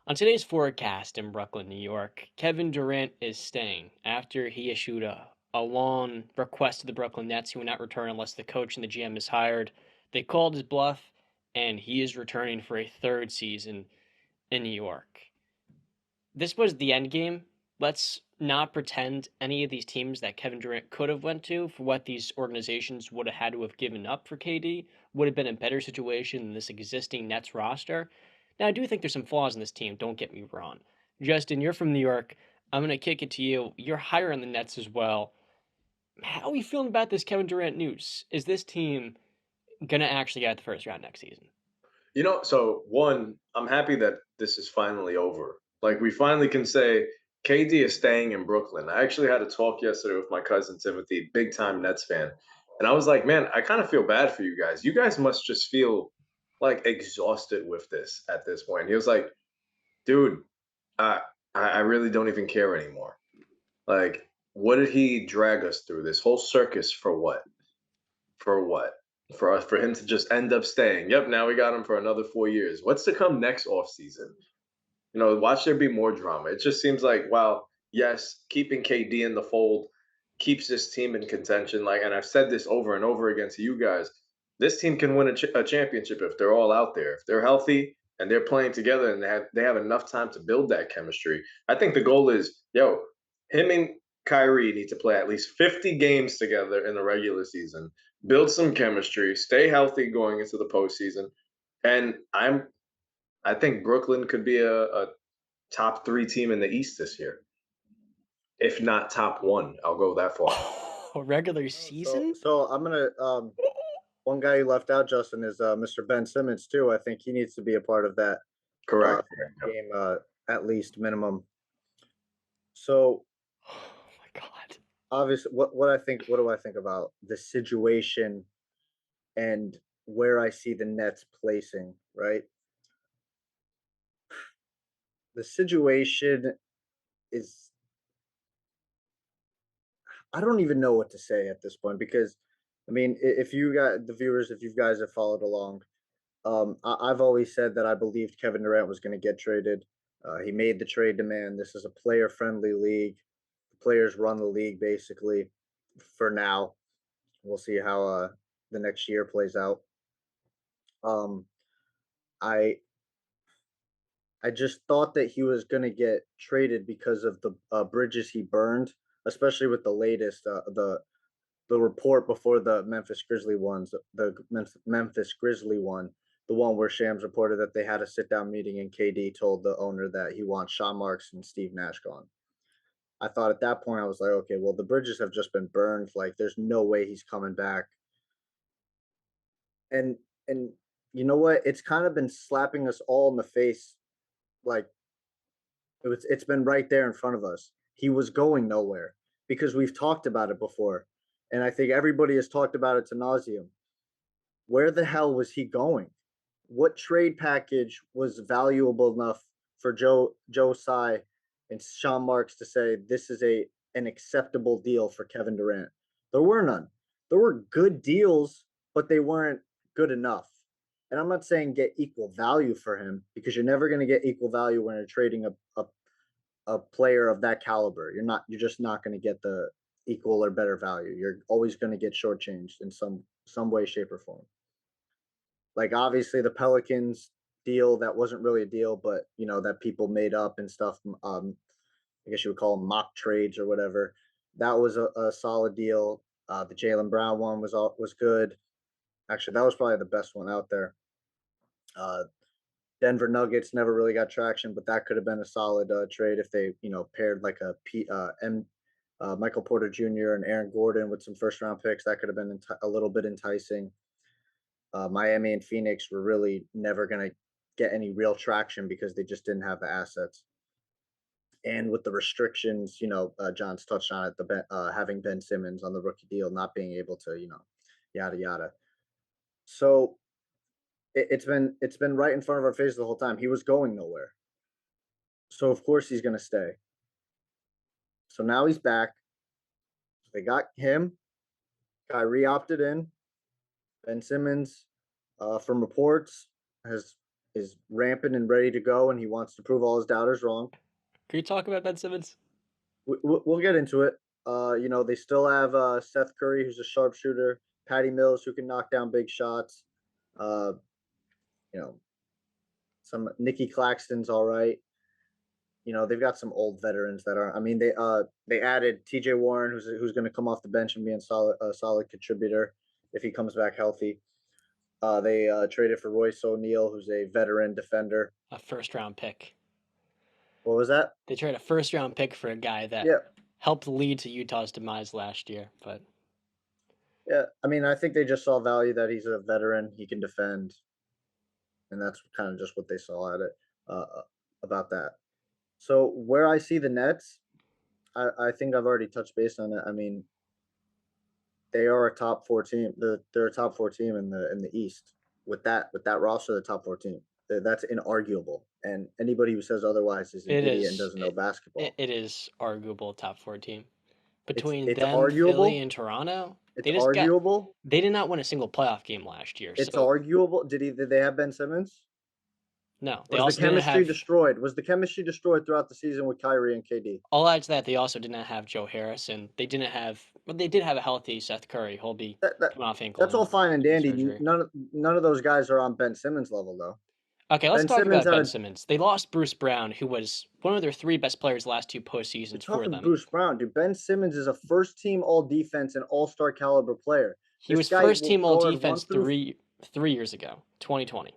On today's forecast in Brooklyn, New York, Kevin Durant is staying after he issued a long request to the Brooklyn Nets. He will not return unless the coach and the GM is hired. They called his bluff, and he is returning for a third season in New York. This was the end game. Let's not pretend any of these teams that Kevin Durant could have went to for what these organizations would have had to have given up for KD would have been a better situation than this existing Nets roster. Now I do think there's some flaws in this team, don't get me wrong. Justin, you're from New York. I'm gonna kick it to you. You're higher on the Nets as well. How are you feeling about this Kevin Durant news? Is this team gonna actually get out the first round next season? So one, I'm happy that this is finally over. Like we finally can say KD is staying in Brooklyn. I actually had a talk yesterday with my cousin Timothy, big time Nets fan. And I was like, man, I kind of feel bad for you guys. You guys must just feel like exhausted with this at this point. He was like, dude, I I really don't even care anymore. Like, what did he drag us through? This whole circus for what? For what? For him to just end up staying. Yep, now we got him for another 4 years. What's to come next off season? Watch there be more drama. It just seems like, wow, yes, keeping KD in the fold keeps this team in contention. Like, and I've said this over and over again to you guys. This team can win a championship if they're all out there. If they're healthy and they're playing together and they have enough time to build that chemistry. I think the goal is, him and Kyrie need to play at least 50 games together in the regular season, build some chemistry, stay healthy going into the postseason. And I think Brooklyn could be a top 3 team in the East this year, if not top 1. I'll go that far. Oh, regular Oh, so season? so I'm gonna one guy you left out, Justin, is Mr. Ben Simmons too. I think he needs to be a part of that uh Correct, correct, yep. game at least minimum. So Oh my god. obviously what do I think about the situation and where I see the Nets placing, right? The situation is I don't even know what to say at this point because I mean, if you got the viewers, if you guys have followed along, I've always said that I believed Kevin Durant was going to get traded. He made the trade demand. This is a player-friendly league. The players run the league basically for now. We'll see how the next year plays out. Um, I I just thought that he was going to get traded because of the bridges he burned, especially with the latest the report before the Memphis Grizzly ones, the Memphis Grizzly one, the one where Shams reported that they had a sit down meeting and KD told the owner that he wants Sean Marks and Steve Nash gone. I thought at that point I was like, okay, well the bridges have just been burned. Like there's no way he's coming back. And you know what? It's kind of been slapping us all in the face. Like it's been right there in front of us. He was going nowhere because we've talked about it before. And I think everybody has talked about it to nauseum. Where the hell was he going? What trade package was valuable enough for Joe Tsai and Sean Marks to say this is an acceptable deal for Kevin Durant? There were none. There were good deals, but they weren't good enough. And I'm not saying get equal value for him because you're never going to get equal value when you're trading a player of that caliber. You're just not going to get the equal or better value. You're always going to get shortchanged in some way, shape, or form. Like obviously the Pelicans deal that wasn't really a deal, but that people made up and stuff. I guess you would call them mock trades or whatever. That was a solid deal. The Jalen Brown one was good. Actually, that was probably the best one out there. Uh, Denver Nuggets never really got traction, but that could have been a solid trade if they paired like Michael Porter Jr. and Aaron Gordon with some first round picks. That could have been a little bit enticing. Miami and Phoenix were really never going to get any real traction because they just didn't have the assets. And with the restrictions, John's touched on it, having Ben Simmons on the rookie deal, not being able to, yada yada. So it's been right in front of our face the whole time. He was going nowhere, so of course he's going to stay. So now he's back. They got him. Kyrie opted in. Ben Simmons, from reports, has is rampant and ready to go, and he wants to prove all his doubters wrong. Can you talk about Ben Simmons? We'll get into it. They still have Seth Curry, who's a sharpshooter, Patty Mills, who can knock down big shots. Uh, you know, some Nicky Claxton's all right. They've got some old veterans that are. I mean, they added T.J. Warren, who's going to come off the bench and be a solid contributor if he comes back healthy. They traded for Royce O'Neal, who's a veteran defender. A first round pick. What was that? They traded a first round pick for a guy that Yeah, helped lead to Utah's demise last year, but yeah. I mean, I think they just saw value that he's a veteran, he can defend, and that's kind of just what they saw at it about that. So where I see the Nets, I think I've already touched base on it. I mean, they are a top four team. They're a top four team in the East with that roster. The top four team. That's inarguable. And anybody who says otherwise is an it idiot and is doesn't know basketball. it is arguable top four team. It's Between it's them, Philly, arguable. and Toronto, It's arguable. they did not win a single playoff game last year. It's So arguable. Did they have Ben Simmons? no, they Was the also didn't chemistry have. destroyed? Was the chemistry destroyed throughout the season with Kyrie and KD? I'll add to that, they also didn't have Joe Harris, and they didn't have. Well, they did have a healthy Seth Curry. He'll be That, that coming off ankle that's all fine and dandy. surgery. None of those guys are on Ben Simmons level though. Okay, let's Ben talk Simmons about had Ben a Simmons. They lost Bruce Brown, who was one of their three best players last two You're postseasons for talking them. Bruce Brown, dude. Ben Simmons is a first team all defense and all-star caliber player. He This was guy first will team all guard one defense through. three years ago, 2020.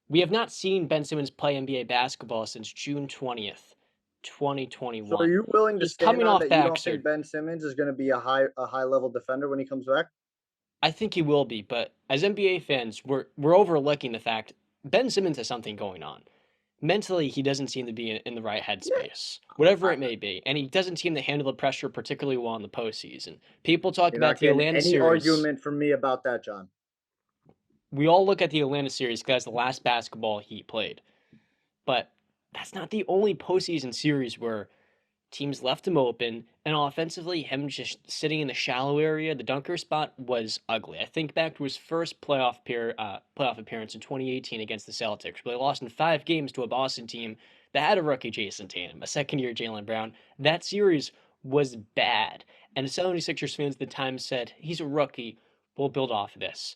We have not seen Ben Simmons play NBA basketball since June 20th, So are 2021. you willing to He's stand coming on off that you back don't think surgery. Ben Simmons is going to be a high level defender when he comes back? I think he will be, but as NBA fans, we're overlooking the fact Ben Simmons has something going on. Mentally, he doesn't seem to be in the right Yeah. headspace, whatever I, it may be, and he doesn't seem to handle the pressure particularly well in the postseason. People talk you're about not the getting Atlanta any series. argument from me about that, John. We all look at the Atlanta series because the last basketball he played, but that's not the only postseason series where teams left him open, and offensively, him just sitting in the shallow area, the dunker spot was ugly. I think back to his first playoff appearance in 2018 against the Celtics, where they lost in 5 games to a Boston team that had a rookie Jason Tatum, a second-year Jalen Brown. That series was bad, and 76ers fans at the time said, he's a rookie, we'll build off of this.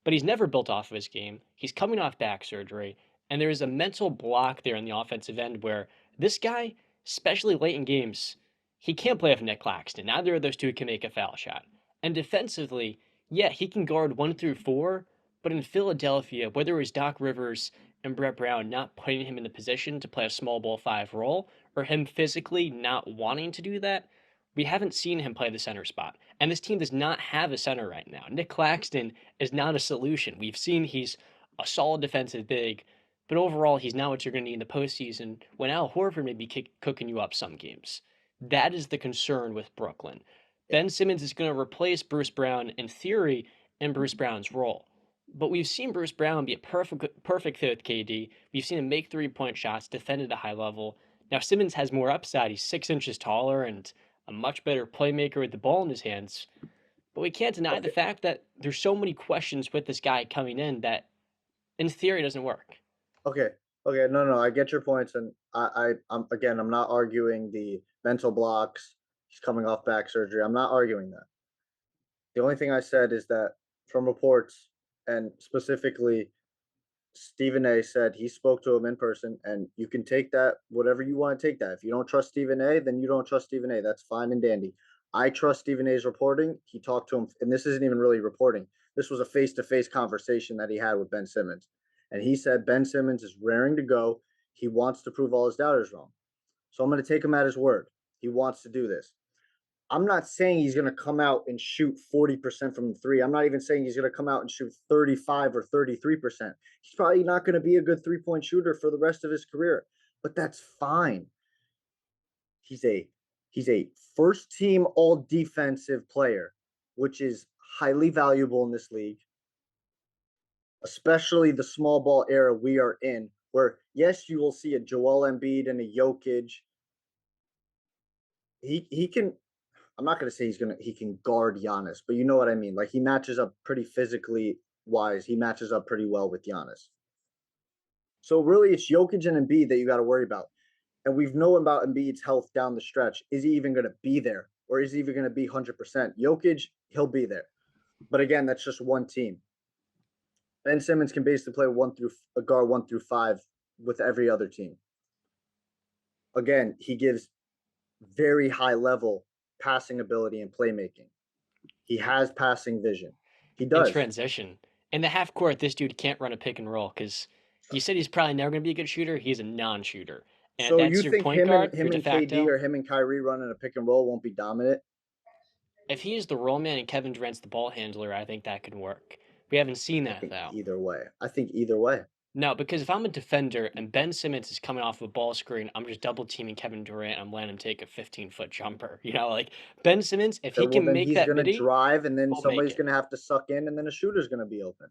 But he's never built off of his game. He's coming off back surgery, and there is a mental block there in the offensive end where this guy, especially late in games, he can't play with Nick Claxton. Neither of those two can make a foul shot. And defensively, yeah, he can guard 1 through 4, but in Philadelphia, whether it was Doc Rivers and Brett Brown not putting him in the position to play a small ball 5 role, or him physically not wanting to do that, we haven't seen him play the center spot. And this team does not have a center right now. Nick Claxton is not a solution. We've seen he's a solid defensive big, but overall, he's not what you're going to need in the postseason when Al Horford may be cooking you up some games. That is the concern with Brooklyn. Ben Simmons is going to replace Bruce Brown in theory in Bruce Brown's role. But we've seen Bruce Brown be a perfect fit with KD. We've seen him make 3-point shots, defend at a high level. Now Simmons has more upside. He's 6 inches taller and a much better playmaker with the ball in his hands. But we can't deny the Okay, fact that there's so many questions with this guy coming in that in theory doesn't work. okay, okay. No. I get your points, and I'm not arguing the mental blocks. He's coming off back surgery. I'm not arguing that. The only thing I said is that from reports, and specifically Stephen A said he spoke to him in person, and you can take that whatever you want to take that. If you don't trust Stephen A, then you don't trust Stephen A. That's fine and dandy. I trust Stephen A's reporting. He talked to him, and this isn't even really reporting. This was a face-to-face conversation that he had with Ben Simmons, and he said Ben Simmons is raring to go. He wants to prove all his doubters wrong. So I'm going to take him at his word. He wants to do this. I'm not saying he's going to come out and shoot 40% from the three. I'm not even saying he's going to come out and shoot 35 or 33%. He's probably not going to be a good 3-point shooter for the rest of his career, but that's fine. He's a first team all defensive player, which is highly valuable in this league, especially the small ball era we are in, where yes, you will see a Joel Embiid and a Jokic. He can I'm not gonna say he can guard Giannis, but you know what I mean. Like he matches up pretty physically wise. He matches up pretty well with Giannis. So really, it's Jokic and Embiid that you got to worry about. And we've known about Embiid's health down the stretch. Is he even going to be there, or is he even going to be 100%? Jokic, he'll be there. But again, that's just one team. Ben Simmons can basically play one through a guard 1 through 5 with every other team. Again, he gives very high level passing ability and playmaking. He has passing vision. He In does. transition. In the half court, this dude can't run a pick and roll because you said he's probably never going to be a good shooter. He's a non-shooter. And So that's you your think point him and guard, him your de and KD facto. or him and Kyrie running a pick and roll won't be dominant? If he is the roll man and Kevin Durant's the ball handler, I think that could work. We haven't seen I that, think though. either way. I think either way. No, because if I'm a defender and Ben Simmons is coming off of a ball screen, I'm just double teaming Kevin Durant. I'm letting him take a 15-foot jumper. Like Ben Simmons, if Okay, he well can then make he's that gonna midi, drive, and then he'll make somebody's it. gonna have to suck in, and then a shooter's gonna be open.